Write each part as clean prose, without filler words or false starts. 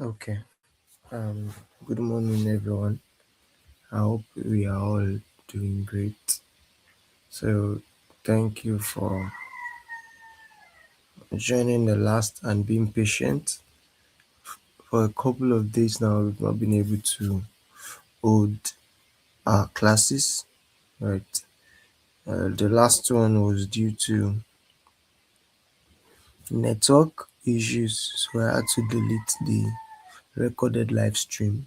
Okay. Um, Good morning, everyone. I hope we are all doing great. So, thank you for joining the last and being patient. For a couple of days now, we've not been able to hold our classes. Right. The last one was due to network issues, so I had to delete the recorded live stream,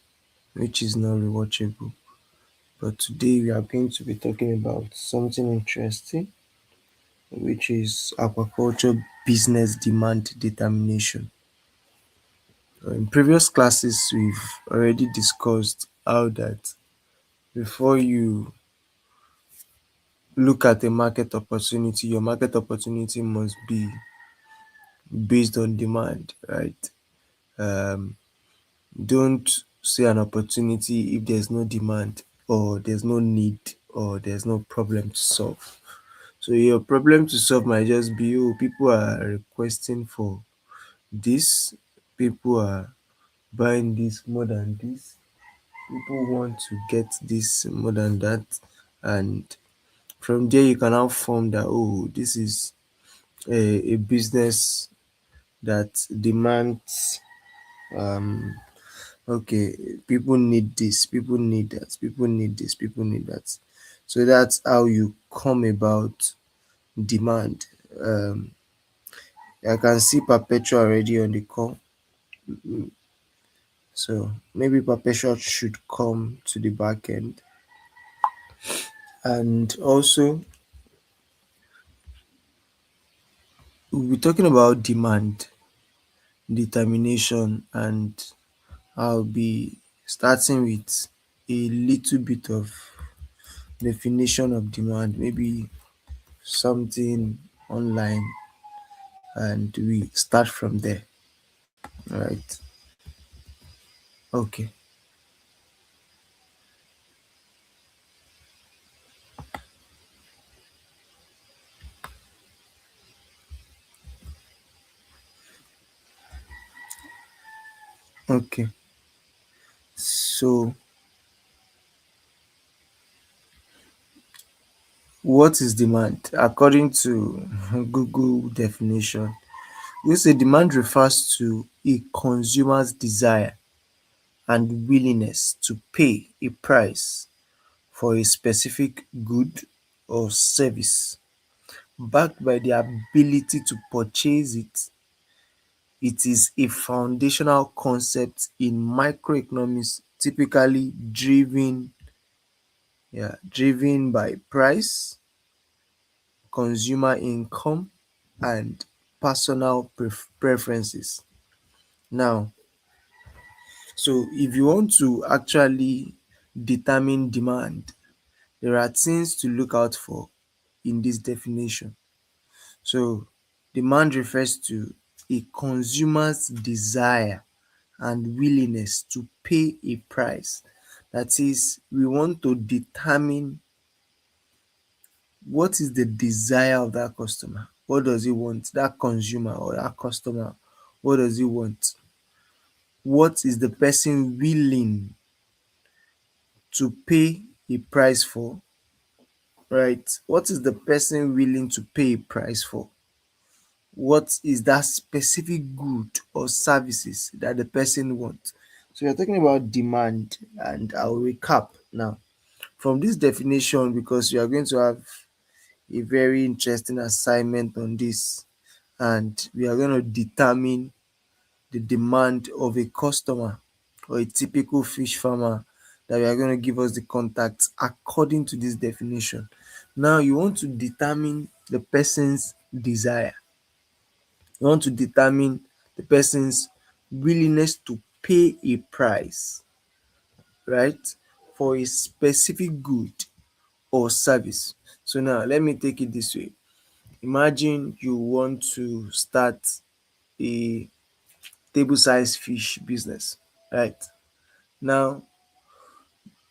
which is not rewatchable. But today we are going to be talking about something interesting, which is aquaculture business demand determination. In previous classes, we've already discussed how that before you look at a market opportunity, your market opportunity must be based on demand, right? Um, don't see an opportunity if there's no demand or there's no need or there's no problem to solve. So your problem to solve might just be, oh, people are requesting for this, people are buying this more than this, people want to get this more than that, and from there you can now form that, oh, this is a business that demands, um okay, people need this, people need that, people need this, people need that. So that's how you come about demand. um I can see Perpetual already on the call. So maybe Perpetual should come to the back end. And also, we'll be talking about demand determination, and I'll be starting with a little bit of definition of demand, maybe something online, and we start from there. All right. Okay. Okay. So, what is demand? According to Google definition, we say demand refers to a consumer's desire and willingness to pay a price for a specific good or service, backed by the ability to purchase it. It is a foundational concept in microeconomics, typically driven by price, consumer income, and personal preferences. Now, so if you want to actually determine demand, there are things to look out for in this definition. So, demand refers to a consumer's desire and willingness to pay a price. That is, we want to determine what is the desire of that customer. What does he want? That consumer or that customer, what does he want? What is the person willing to pay a price for? Right? What is the person willing to pay a price for? What is that specific good or services that the person wants? So we're talking about demand, and I'll recap now from this definition because we are going to have a very interesting assignment on this, and we are going to determine the demand of a customer or a typical fish farmer that we are going to give us the contacts according to this definition. Now you want to determine the person's desire. You want to determine the person's willingness to pay a price, right, for a specific good or service. So now let me take it this way. Imagine you want to start a table size fish business, right? Now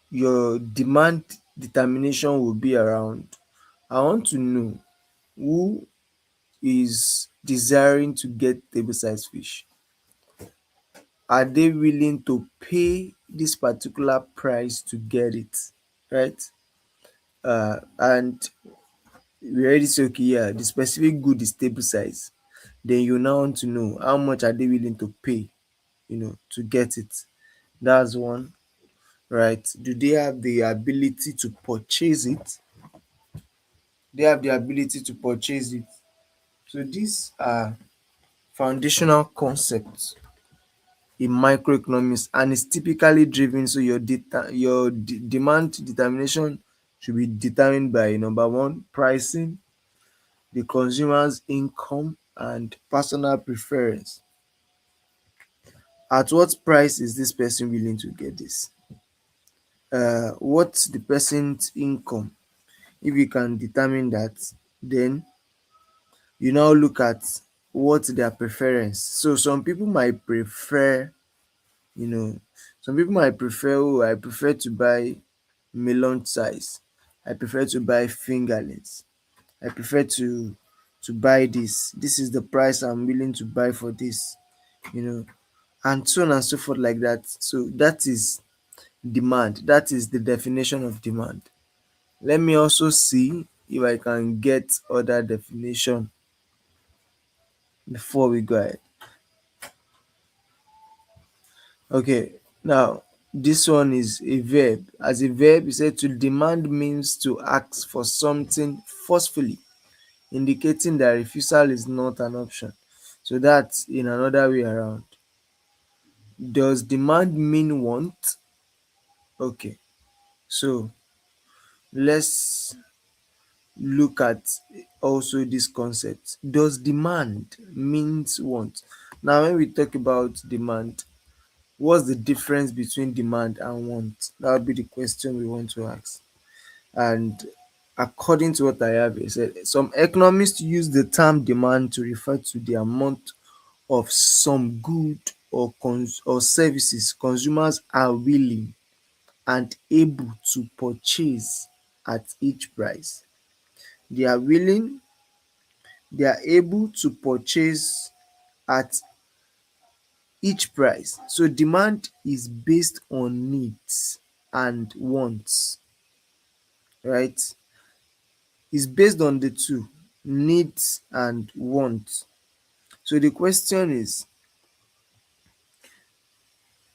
your demand determination will be around, I want to know who is desiring to get table size fish. are they willing to pay this particular price to get it, right? And we already say, okay, yeah, the specific good is table size. Then you now want to know how much are they willing to pay, to get it. That's one, right? Do they have the ability to purchase it? They have the ability to purchase it. So these are foundational concepts in microeconomics, and it's typically driven, so your demand determination should be determined by number one, pricing, the consumer's income, and personal preference. At what price is this person willing to get this? What's the person's income? If you can determine that, then you now look at what's their preference. So some people might prefer, you know, oh, I prefer to buy melon size. I prefer to buy fingerlings. I prefer to buy this. This is the price I'm willing to buy for this, you know, and so on and so forth like that. So that is demand. That is the definition of demand. Let me also see if I can get other definition before we go ahead. Okay, now this one is a verb. As a verb, you said to demand means to ask for something forcefully, indicating that refusal is not an option. So that's in another way around. Does demand mean want? Okay, so let's look at also this concept. Does demand means want? Now, when we talk about demand, what's the difference between demand and want? That would be the question we want to ask. And according to what I have here, said some economists use the term demand to refer to the amount of some good or services consumers are willing and able to purchase at each price. They are willing, they are able to purchase at each price. So demand is based on needs and wants, right? It's based on the two, needs and wants. So the question is,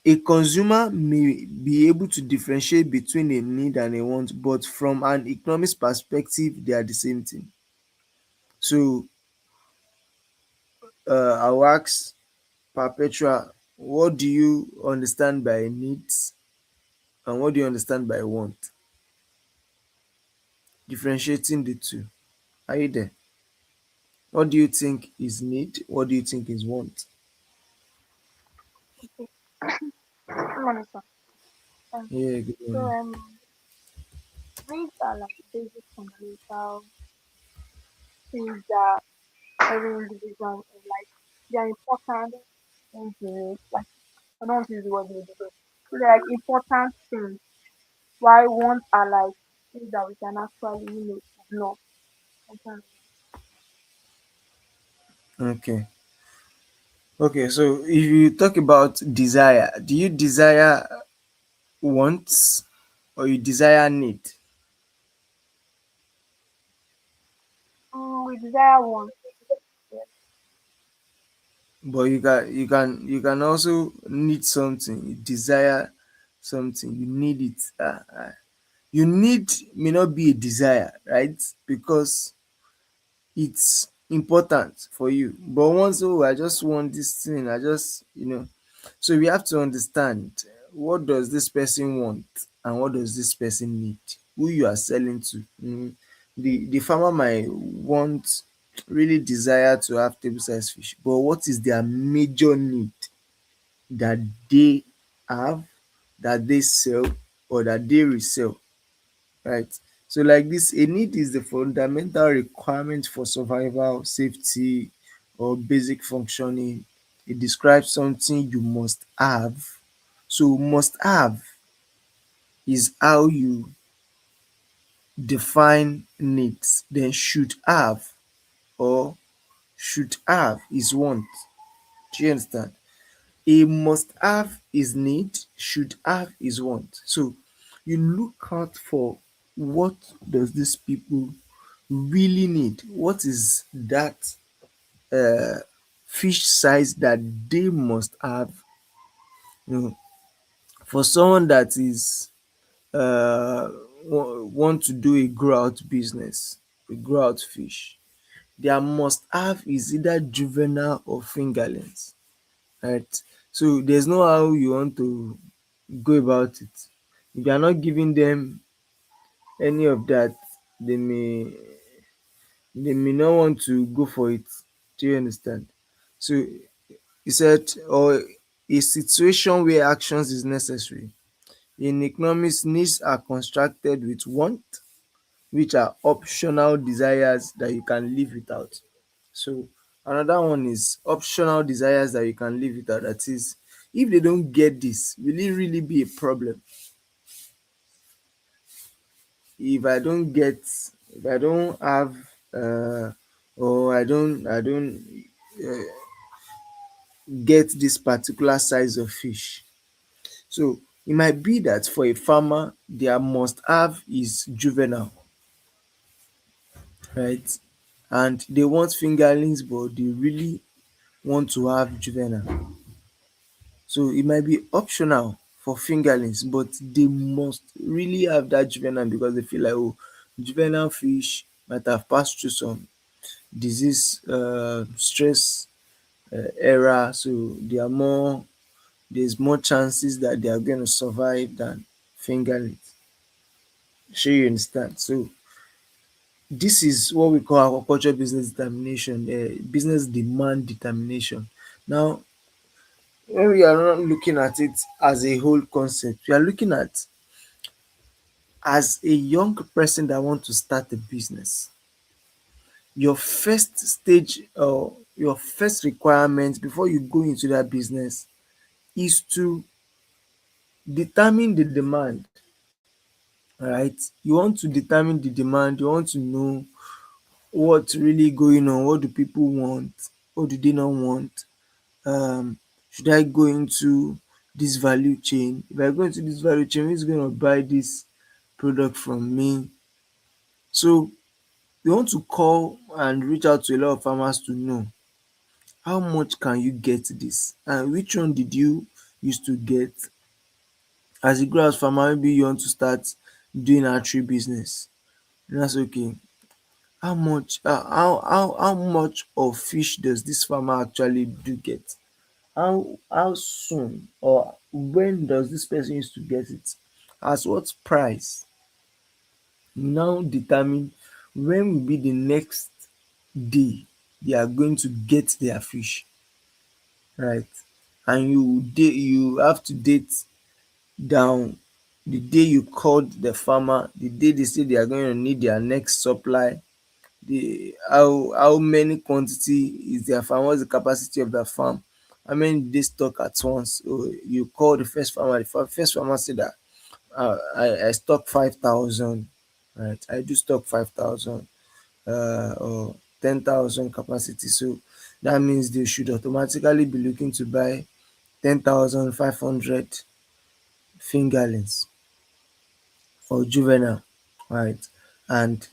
a consumer may be able to differentiate between a need and a want, but from an economics perspective, they are the same thing. So I'll ask Perpetua, what do you understand by needs and what do you understand by want? Differentiating the two. Are you there? What do you think is need? What do you think is want? Okay. I'm understand. Um, Yeah, good so morning. needs are like basic fundamental things that every individual in life they are important things you need. Like I don't want to use the word need, but so they're like important things. Why wants are like things that we can actually ignore. Sometimes. Okay. Okay, so if you talk about desire, do you desire wants or you desire need? We desire wants. Yes. But you can also need something. You desire something. You need it. You need may not be a desire, right? Because it's important for you. But once, oh, I just want this thing, I just, so we have to understand what does this person want and what does this person need, who you are selling to. The farmer might want, really desire to have table size fish, but what is their major need that they have, that they sell, or that they resell, right? So like this, a need is the fundamental requirement for survival, safety, or basic functioning. It describes something you must have. So must have is how you define needs. Then should have or should have is want. Do you understand? A must have is need, should have is want. So you look out for what does these people really need. What is that uh, fish size that they must have? You know, for someone that is want to do a grow out business, a grow out fish, their must have is either juvenile or fingerlings, right? So there's no how you want to go about it. If you are not giving them any of that, they may they may not want to go for it. Do you understand? So he said, or a situation where actions is necessary. In economics, needs are constructed with want, which are optional desires that you can live without. So another one is optional desires that you can live without. That is, if they don't get this, will it really be a problem? If I don't get, if I don't have, or I don't get this particular size of fish. So it might be that for a farmer, their must have is juvenile, right? And they want fingerlings, but they really want to have juvenile. So it might be optional for fingerlings, but they must really have that juvenile because they feel like, oh, juvenile fish might have passed through some disease, stress era, so they are more. There's more chances that they are going to survive than fingerlings. Sure, you understand. So this is what we call aquaculture business determination, business demand determination. Now, when we are not looking at it as a whole concept, we are looking at as a young person that want to start a business. Your first stage or your first requirement before you go into that business is to determine the demand. Right? You want to determine the demand, you want to know what's really going on, what do people want, what do they not want. Should I go into this value chain? If I go into this value chain, who's going to buy this product from me? So you want to call and reach out to a lot of farmers to know how much can you get this and which one did you used to get. As a grass farmer, maybe you want to start doing archery business. That's okay. How much of fish does this farmer actually do get? How soon or when does this person used to get it? At what price? Now determine when will be the next day they are going to get their fish, right? And you have to date down the day you called the farmer, the day they say they are going to need their next supply, the how many quantity is their farm, what's the capacity of the farm, how many dey stock at once. So you call the first farmer, the first farmer say that I stock 5,000, right? I do stock 5,000 or 10,000 capacity. So that means they should automatically be looking to buy 10,500 fingerlings for juvenile, right? And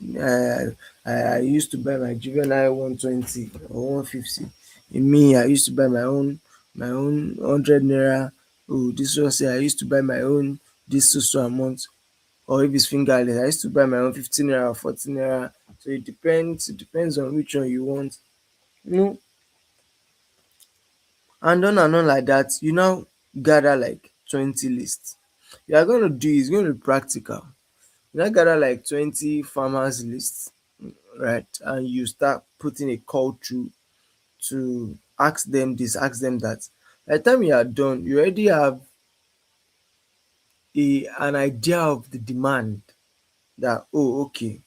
I used to buy my juvenile 120 or 150. In me, I used to buy my own 100 naira. Oh, this one say I used to buy my own this so amount. Or if it's fingerless, I used to buy my own 15 naira or 14 naira. So it depends. It depends on which one you want. You know, and on like that. You now gather like 20 lists. You are going to do is going to be practical. You now gather like 20 farmers lists, right? And you start putting a call through to ask them this, ask them that. By the time you are done, you already have an idea of the demand that, oh, okay,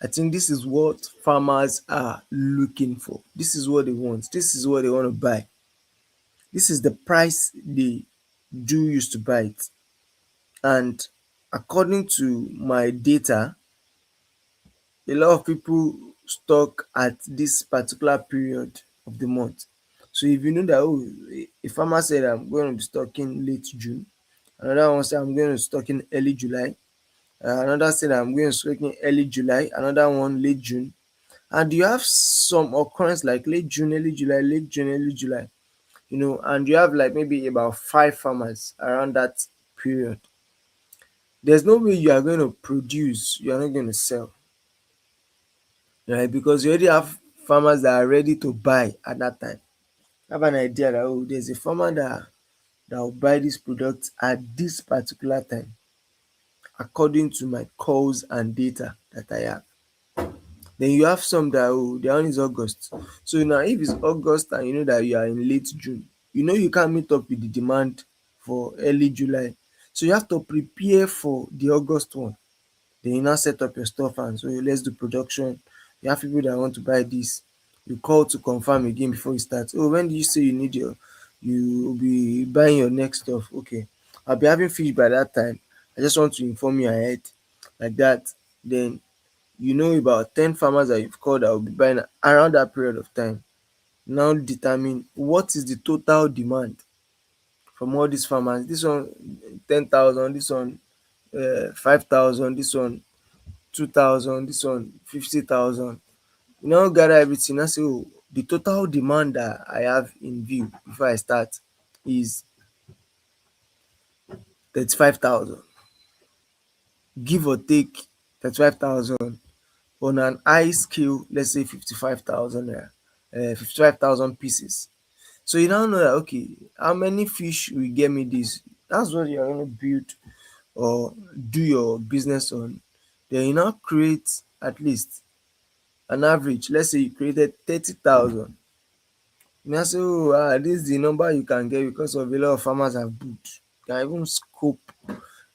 I think this is what farmers are looking for. This is what they want. This is what they want to buy. This is the price they do used to buy it. And according to my data, a lot of people stock at this particular period of the month. So if you know that, oh, a farmer said I'm going to be stocking late June, another one said I'm going to be stocking early July, another said I'm going to be stocking early July, another one late June, and you have some occurrence like late June, early July, late June, early July, and you have like maybe about five farmers around that period. There's no way you are going to produce, you are not going to sell, right? Because you already have farmers that are ready to buy at that time. Have an idea that, oh, there's a farmer that will buy this product at this particular time according to my calls and data that I have. Then you have some that, oh, their own is August. So now if it's August and you know that you are in late June, you can't meet up with the demand for early July. So you have to prepare for the August one. Then you now set up your stuff and so let's do production. You have people that want to buy this. You call to confirm again before you start. Oh, when do you say you will be buying your next stuff? Okay. I'll be having fish by that time. I just want to inform you ahead. Like that. Then you know about 10 farmers that you've called that will be buying around that period of time. Now determine what is the total demand from all these farmers. This one 10,000, this one 5,000, this one 2,000, this one 50,000. You now gather everything and say, oh, the total demand that I have in view before I start is 35,000, give or take 35,000. On an high scale, let's say 55,000 naira, 55,000 pieces. So you now know that, okay, how many fish will get me this? That's what you're going to build or do your business on. Then you now create at least an average. Let's say you created 30,000. You now say, oh, this is the number you can get because of a lot of farmers have booked. You can even scope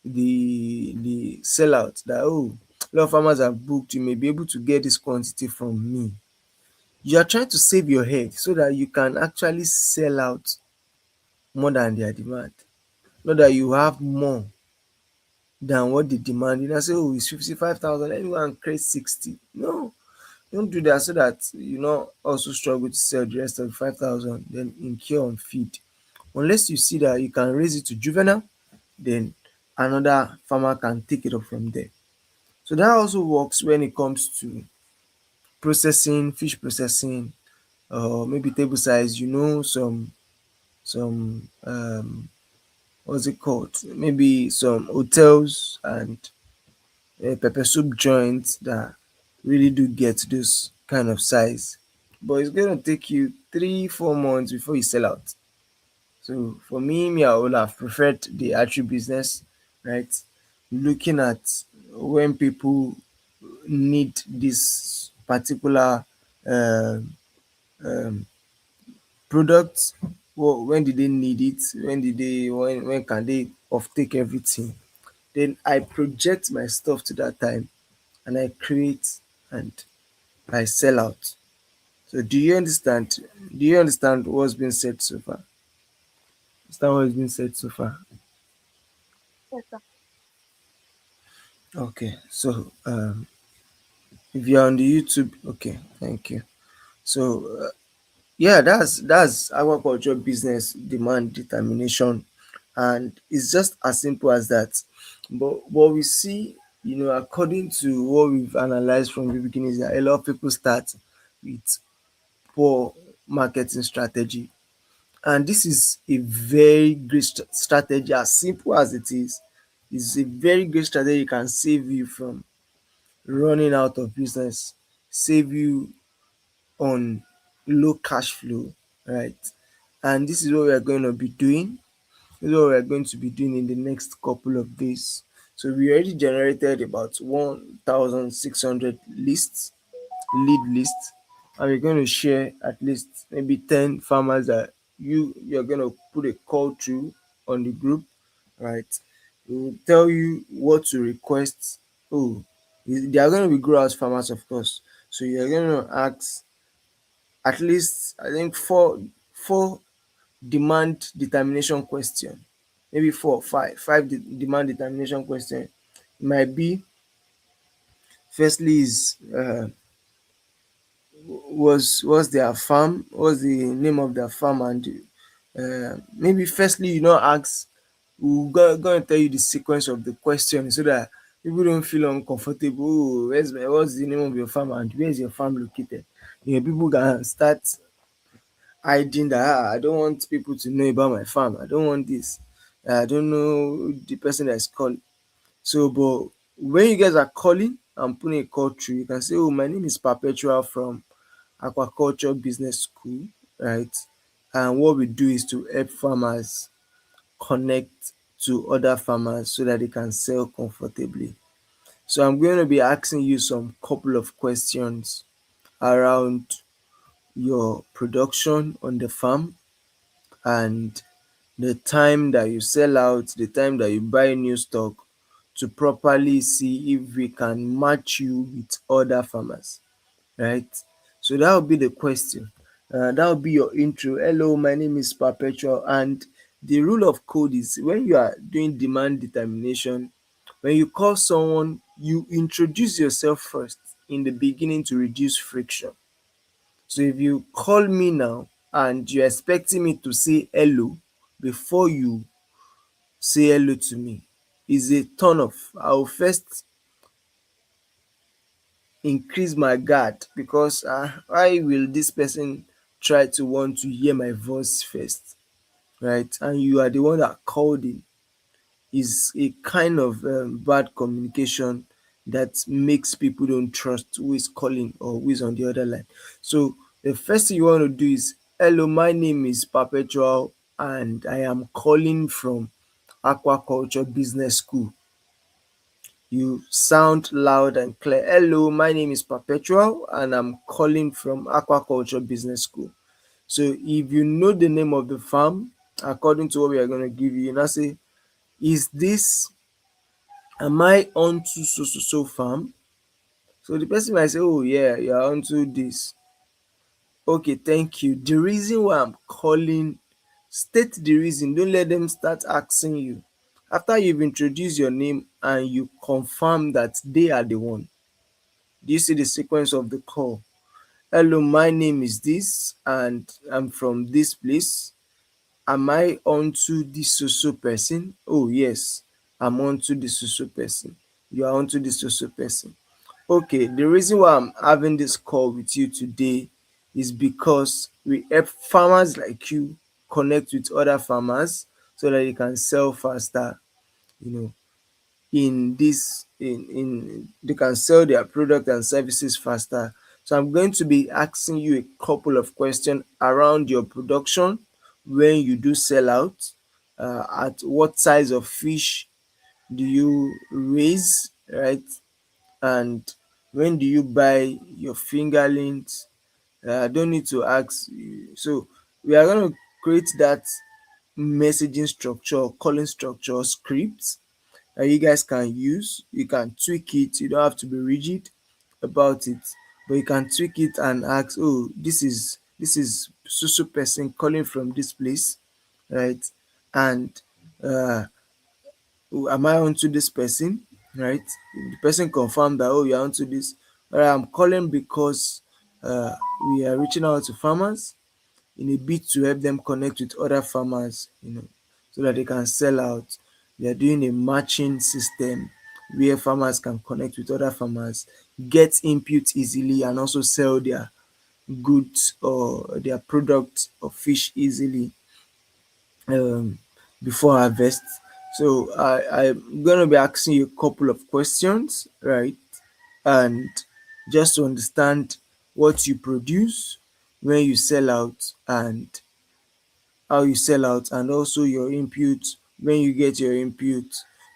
the sellout that, oh, a lot of farmers have booked. You may be able to get this quantity from me. You are trying to save your head so that you can actually sell out more than their demand. Not that you have more than what they demand. You now say, oh, it's 55,000, let me go and create 60. No, don't do that so that you not also struggle to sell the rest of the 5,000, then incur on feed. Unless you see that you can raise it to juvenile, then another farmer can take it up from there. So that also works when it comes to processing, fish processing, or maybe table size, some what's it called? Maybe some hotels and pepper soup joints that really do get those kind of size. But it's gonna take you 3 4 months before you sell out. So for me, I would have preferred the archery business, right? Looking at when people need this particular um product, when did they need it, when can they offtake everything. Then I project my stuff to that time and I create and I sell out. So do you understand what's been said so far? Understand what has been said so far? Yes, sir. Okay, so if you're on the YouTube, okay, thank you. So yeah, that's aquaculture business demand determination, and it's just as simple as that. But what we see, according to what we've analyzed from the beginning, is that a lot of people start with poor marketing strategy, and this is a very great strategy. As simple as it is, it's a very great strategy. It can save you from running out of business, save you on low cash flow, right? And this is what we are going to be doing. This is what we are going to be doing in the next couple of days. So we already generated about 1,600 lists, lead lists, and we're going to share at least maybe 10 farmers that you're going to put a call through on the group, right? We will tell you what to request. Oh, they are going to be growers farmers, of course. So you're going to ask at least, I think, four demand determination question, maybe four or five demand determination question. It might be, firstly is what's their farm, what's the name of their farm, and maybe firstly you not ask. We'll go and tell you the sequence of the question so that people don't feel uncomfortable. Oh, what's the name of your farm and where is your farm located? People can start hiding that, I don't want people to know about my farm. I don't want this. I don't know the person that is calling. So, but when you guys are calling and putting a call through, you can say, "Oh, my name is Perpetual from Aquaculture Business School," right? And what we do is to help farmers connect to other farmers so that they can sell comfortably. So I'm going to be asking you some couple of questions around your production on the farm and the time that you sell out, the time that you buy new stock, to properly see if we can match you with other farmers, right? So that will be the question. That will be your intro. Hello, my name is Perpetual, and the rule of code is when you are doing demand determination, when you call someone, you introduce yourself first in the beginning to reduce friction. So if you call me now and you're expecting me to say hello before you say hello to me, is a turn off. I will first increase my guard because why will this person try to want to hear my voice first, right? And you are the one that called in. Is a kind of bad communication that makes people don't trust who is calling or who is on the other line. So the first thing you want to do is, hello, my name is Perpetual and I am calling from Aquaculture Business School. You sound loud and clear. Hello, my name is Perpetual and I'm calling from Aquaculture Business School. So if you know the name of the farm, according to what we are going to give you, you now say, is this, am I onto so so so farm? So the person might say, oh yeah, you're onto this. Okay, thank you. The reason why I'm calling, state the reason. Don't let them start asking you. After you've introduced your name and you confirm that they are the one, do you see the sequence of the call? Hello, my name is this and I'm from this place. Am I onto this so person? Oh yes, I'm onto this so person. You are onto this so person. Okay, the reason why I'm having this call with you today is because we help farmers like you connect with other farmers so that they can sell faster, you know, in they can sell their product and services faster. So I'm going to be asking you a couple of questions around your production when you do sell out, at what size of fish do you raise, right? And when do you buy your fingerlings? I don't need to ask you. So we are going to create that messaging structure, calling structure script that you guys can use. You can tweak it. You don't have to be rigid about it, but you can tweak it and ask, oh, this is so so person calling from this place, right? And uh, am I onto this person, right? The person confirmed that, oh, you're onto this. But I'm calling because uh, we are reaching out to farmers in a bid to help them connect with other farmers, so that they can sell out. We are doing a matching system where farmers can connect with other farmers, get input easily, and also sell their goods or their products or fish easily um, before harvest. So I'm gonna be asking you a couple of questions, right? And just to understand what you produce when you sell out and how you sell out, and also your input when you get your input,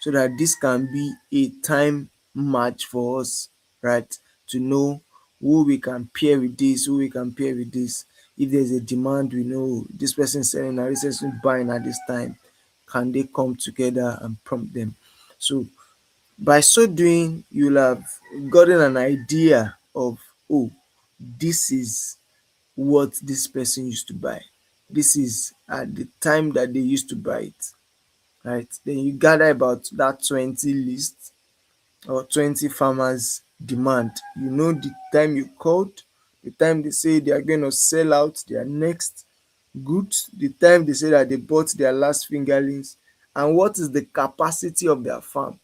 so that this can be a time match for us, right? To know who we can pair with this, who we can pair with this. If there's a demand, we know this person selling and this person buying at this time. Can they come together and prompt them? So by so doing, you'll have gotten an idea of, oh, this is what this person used to buy. This is at the time that they used to buy it, right? Then you gather about that 20 list or 20 farmers demand. You know the time you called, the time they say they are going to sell out their next goods, the time they say that they bought their last fingerlings, and what is the capacity of their farm.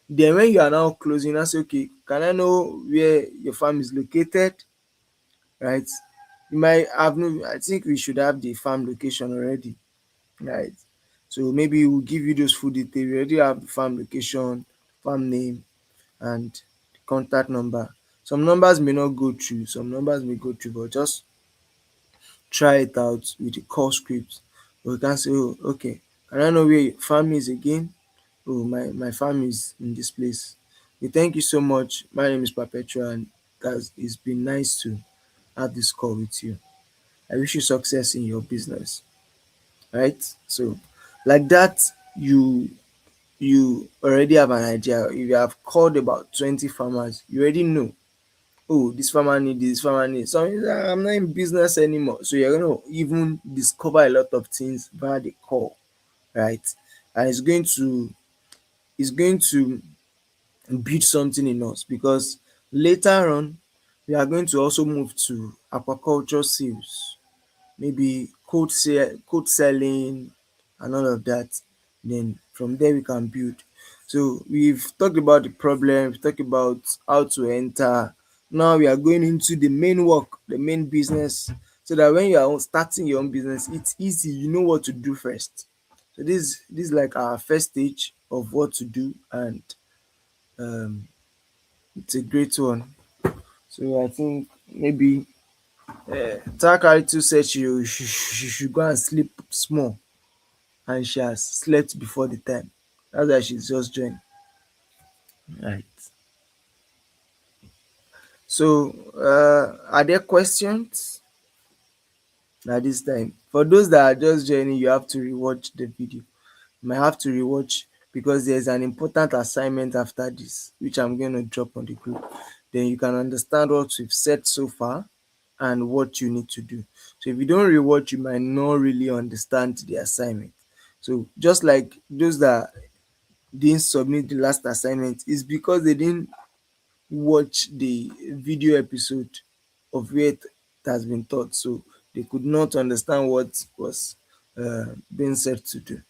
Then when you are now closing, you now say, okay, can I know where your farm is located, right? You might have no, I think we should have the farm location already, right? So maybe we'll give you those full details. We already have the farm location, farm name, and the contact number. Some numbers may not go through, some numbers may go through, but just try it out with the call script. We can say, oh, okay, can I know where your farm is again? Oh, my farm is in this place. Okay, thank you so much. My name is Perpetua, and guys, it's been nice to have this call with you. I wish you success in your business. Right? So like that, you already have an idea. If you have called about 20 farmers, you already know, oh, this farmer need this, farmer need. So I'm not in business anymore. So you're gonna even discover a lot of things via the call, right? And it's going to build something in us, because later on we are going to also move to aquaculture sales, maybe code selling and all of that. Then from there we can build. So we've talked about the problem, we've talked about how to enter. Now we are going into the main work, the main business, so that when you are starting your own business, it's easy, you know what to do first. So this is like our first stage of what to do, and um, it's a great one. So I think maybe Takaritu said she should go and sleep small, and she has slept before the time. That's why she's just joined. Right. So, are there questions at this time? For those that are just joining, you have to rewatch the video. You might have to rewatch, because there's an important assignment after this, which I'm going to drop on the group. Then you can understand what we've said so far and what you need to do. So if you don't rewatch, you might not really understand the assignment. So just like those that didn't submit the last assignment, is because they didn't watch the video episode of where it has been taught. So they could not understand what was being said to do.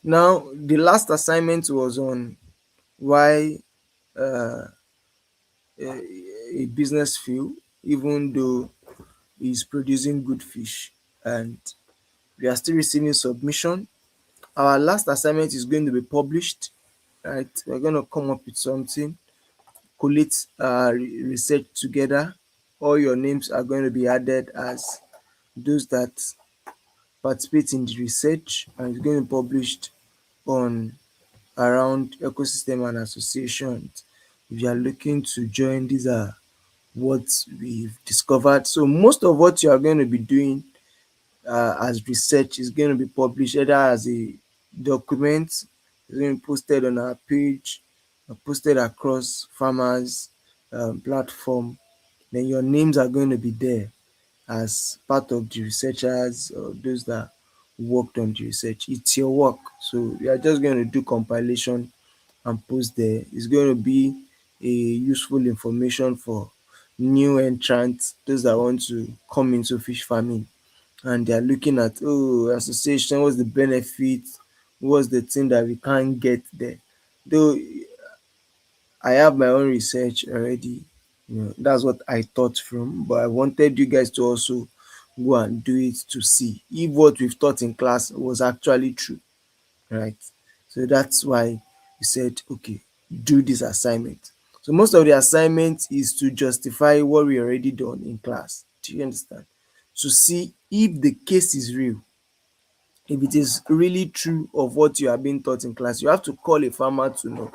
Now, the last assignment was on why uh, a business fail, even though it's producing good fish, and we are still receiving submission. Our last assignment is going to be published, right? We're going to come up with something, collate research together. All your names are going to be added as those that participate in the research, and it's going to be published on around ecosystem and associations. If you are looking to join, these are what we've discovered. So most of what you are going to be doing as research is going to be published either as a document, it's going to be posted on our page, posted across farmers platform. Then your names are going to be there as part of the researchers or those that worked on the research. It's your work, so we are just going to do compilation and post there. It's going to be a useful information for new entrants, those that want to come into fish farming, and they are looking at, oh, association, what's the benefit, what's the thing that we can't get there. Though I have my own research already, that's what I thought from, but I wanted you guys to also go and do it to see if what we've taught in class was actually true, right? So that's why we said, okay, do this assignment. So most of the assignment is to justify what we already done in class. Do you understand? To see if the case is real, if it is really true of what you are being taught in class. You have to call a farmer to know.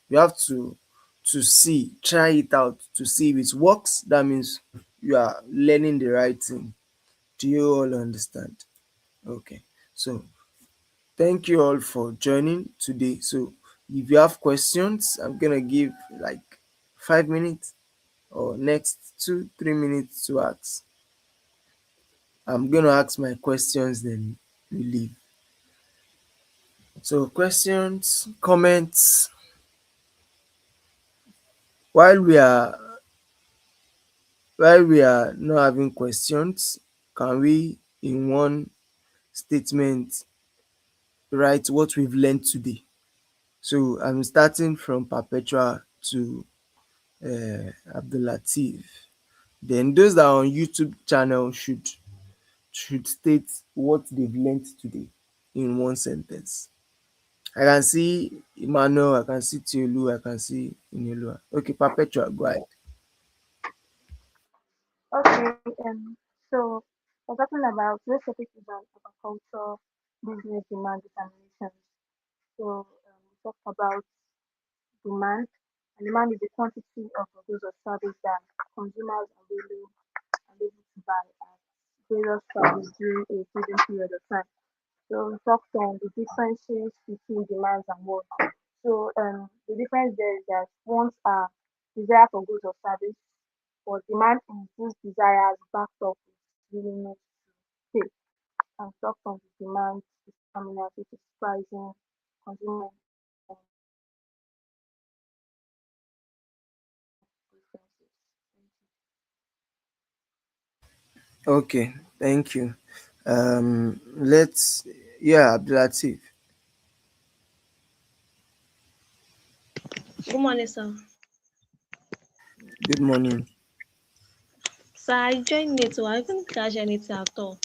You have to see, try it out to see if it works. That means you are learning the right thing. Do you all understand? Okay. So thank you all for joining today. So if you have questions, I'm gonna give like 5 minutes or next 2 3 minutes to ask. I'm gonna ask my questions, then we leave. So questions, comments, while we are while we are not having questions, can we in one statement write what we've learned today? So I'm starting from Perpetua to Abdulatif. Then those that are on YouTube channel should state what they've learned today in one sentence. I can see Emmanuel, I can see Tiolu, I can see Inelua. Okay, Perpetua, go ahead. Okay, so we're talking about this topic is on agriculture, business demand determination. So we talk about demand, and demand is the quantity of goods or service that consumers are willing and able to buy at various prices during a given period of time. So we talked on the differences between demands and wants. So the difference there is that wants are desire for goods or service, but demand is these desires backed up with willingness to pay. And talked on the demand determinant, which is pricing, consumer preferences. Okay, thank you. Let's, yeah, Abdulatif. Good morning, sir. Good morning. Sir, I joined late, so I couldn't catch anything at all.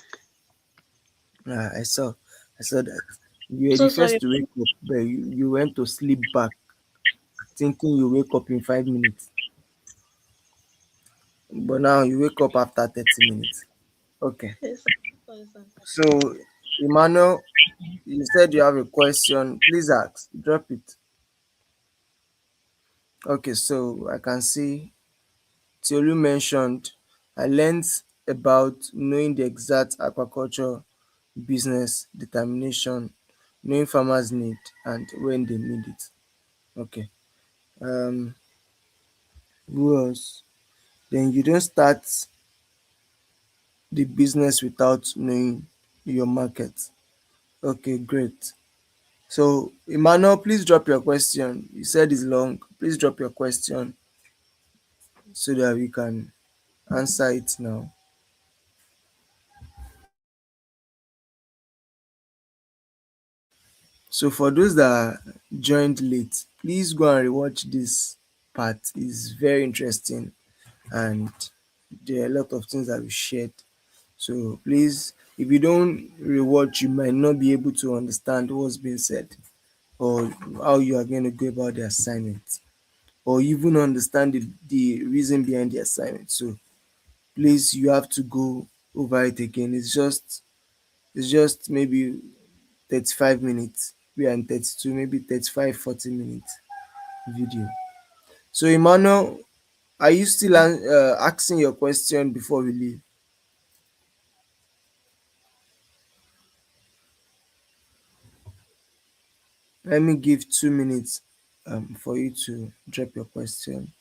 I saw that. You were the So first sorry. to wake up, but you went to sleep back, thinking you wake up in 5 minutes. But now you wake up after 30 minutes. Okay. Yes, sir. Sorry, sir. So, Emmanuel, you said you have a question. Please ask. Drop it. Okay, so I can see Theolu mentioned I learned about knowing the exact aquaculture business determination, knowing farmers' need and when they need it. Okay. Um, who else? Then you don't start the business without knowing your market. Okay, great. So, Emmanuel, please drop your question. You said it's long. Please drop your question so that we can answer it now. So, for those that joined late, please go and rewatch this part. It's very interesting and there are a lot of things that we shared. So, please, if you don't rewatch, you might not be able to understand what's being said or how you are going to go about the assignment or even understand the reason behind the assignment. So, please, you have to go over it again. It's just maybe 35 minutes. We are in 32, maybe 35, 40 minutes video. So, Emmanuel, are you still asking your question before we leave? Let me give 2 minutes for you to drop your question.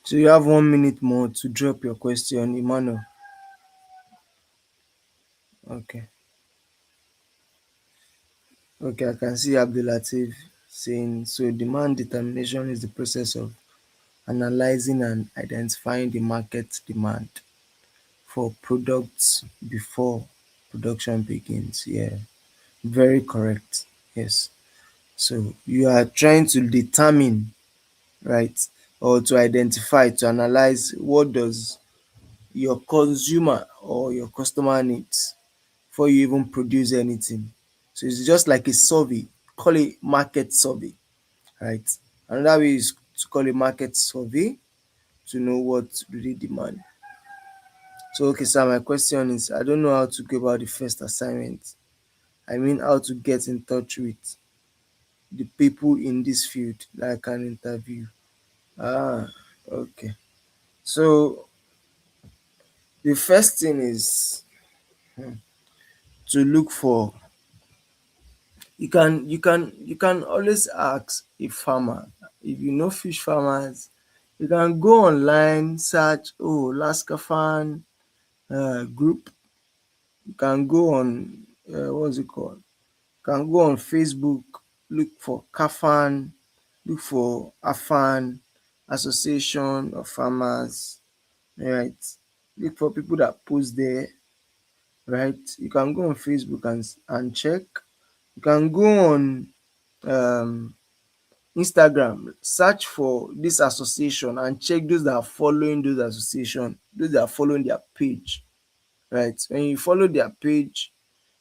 So, you have 1 minute more to drop your question, Emmanuel. Okay. Okay, I can see Abdulatif saying so demand determination is the process of analyzing and identifying the market demand for products before production begins. Yeah, very correct. Yes. So you are trying to determine, right, or to identify, to analyze what does your consumer or your customer needs before you even produce anything. So it's just like a survey, call it market survey, right? Another way is to call it market survey to know what do they demand. So okay, sir, my question is I don't know how to go about the first assignment. I mean how to get in touch with the people in this field that I can interview. Ah, okay. So the first thing is to look for you can always ask a farmer. If you know fish farmers, you can go online, search Lascafan group. You can go on what's it called? You can go on Facebook, look for Kafan, look for Afan, Association of Farmers, right? Look for people that post there, right? You can go on Facebook and check. You can go on um Instagram, search for this association and check those that are following those association, those that are following their page, right? When you follow their page,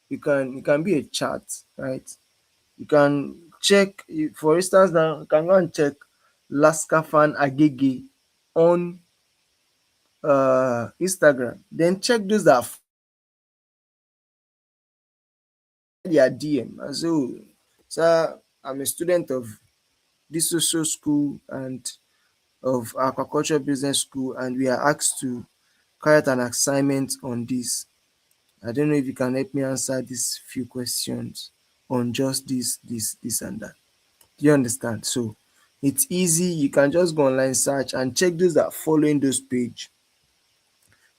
you can be a chat, right? You can check, for instance, now you can go and check Lascafan Agege on Instagram. Then check those that are their DM and say, oh, sir, I'm a student of this social school and of aquaculture business school, and we are asked to carry out an assignment on this. I don't know if you can help me answer these few questions on just this, and that. Do you understand? So it's easy. You can just go online, search, and check those that are following those page.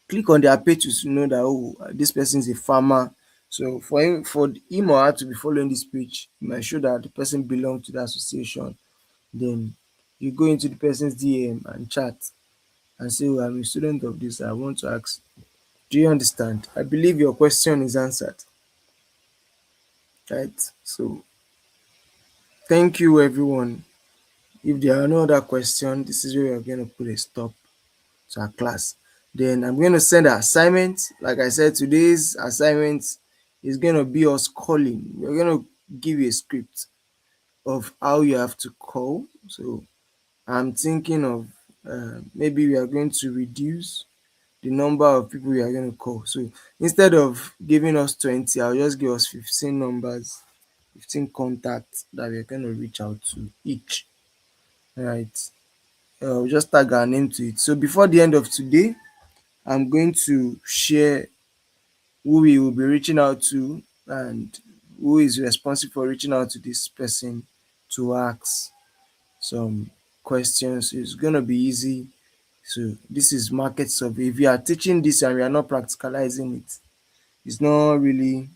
Click on their page to know that this person is a farmer. So for him or her to be following this page, it might show that the person belongs to the association. Then you go into the person's DM and chat and say, oh, I'm a student of this. I want to ask. Do you understand? I believe your question is answered. Right. So thank you everyone. If there are no other questions, this is where we're going to put a stop to our class. Then I'm going to send an assignment. Like I said, today's assignment is going to be us calling. We're going to give you a script of how you have to call. So I'm thinking of maybe we are going to reduce the number of people we are going to call. So instead of giving us 20, I'll just give us 15 numbers, 15 contacts that we're going to reach out to each. Right. We'll just tag our name to it. So before the end of today, I'm going to share who we will be reaching out to and who is responsible for reaching out to this person to ask some questions. It's going to be easy. So this is market survey. If you are teaching this and we are not practicalizing it, it's not really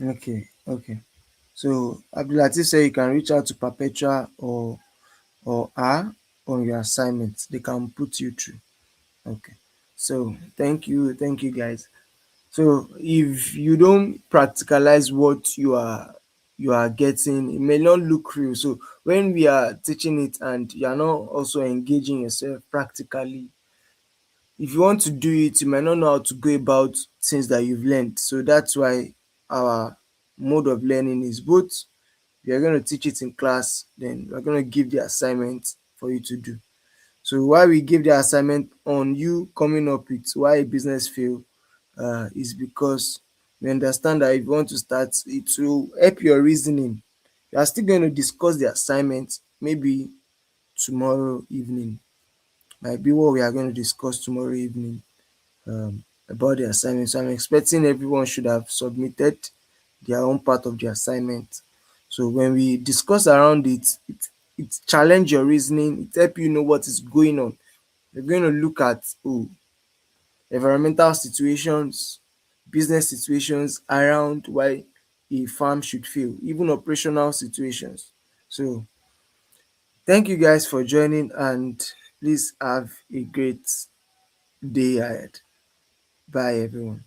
okay. Okay. So Abdulatif said you can reach out to Perpetua or her on your assignment. They can put you through. Okay. So thank you guys. So if you don't practicalize what you are getting, it may not look real. So when we are teaching it and you are not also engaging yourself practically, if you want to do it, you might not know how to go about things that you've learned. So that's why our mode of learning is both we are going to teach it in class, then we're going to give the assignment for you to do. So why we give the assignment on you coming up with why a business fail is because we understand that if you want to start, it will help your reasoning. You are still going to discuss the assignment maybe tomorrow evening. Might be what we are going to discuss tomorrow evening about the assignment. So I'm expecting everyone should have submitted their own part of the assignment. So when we discuss around it challenge your reasoning, it help you know what is going on. We're going to look at environmental situations, business situations around why a farm should fail, even operational situations. So thank you guys for joining and please have a great day ahead. Bye everyone.